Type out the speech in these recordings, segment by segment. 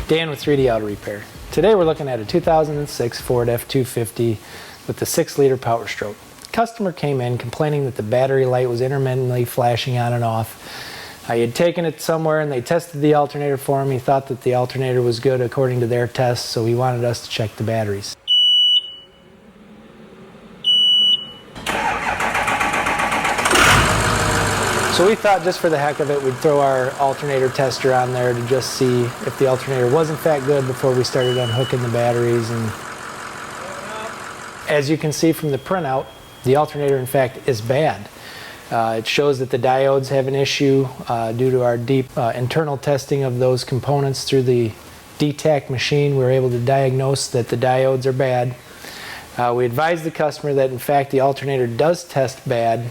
Dan with 3D Auto Repair. Today we're looking at a 2006 Ford F-250 with the 6-liter Powerstroke. The customer came in complaining that the battery light was intermittently flashing on and off. He had taken it somewhere and they tested the alternator for him. He thought that the alternator was good according to their tests, so he wanted us to check the batteries. So we thought, just for the heck of it, we'd throw our alternator tester on there to just see if the alternator was in fact good before we started unhooking the batteries. And as you can see from the printout, the alternator in fact is bad. It shows that the diodes have an issue due to our deep internal testing of those components through the DTAC machine. We were able to diagnose that the diodes are bad. We advised the customer that in fact the alternator does test bad,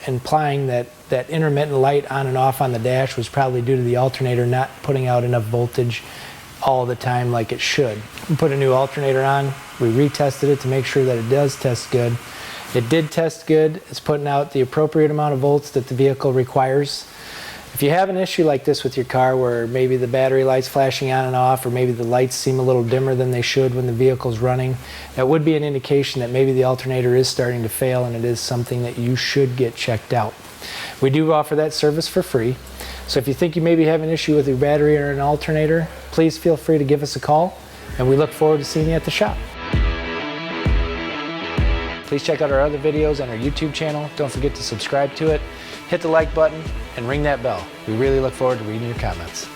implying that intermittent light on and off on the dash was probably due to the alternator not putting out enough voltage all the time like it should. We put a new alternator on, we retested it to make sure that it does test good. It did test good. It's putting out the appropriate amount of volts that the vehicle requires. If you have an issue like this with your car where maybe the battery light's flashing on and off, or maybe the lights seem a little dimmer than they should when the vehicle's running, that would be an indication that maybe the alternator is starting to fail and it is something that you should get checked out. We do offer that service for free. So if you think you maybe have an issue with your battery or an alternator, please feel free to give us a call, and we look forward to seeing you at the shop. Please check out our other videos on our YouTube channel. Don't forget to subscribe to it, hit the like button, and ring that bell. We really look forward to reading your comments.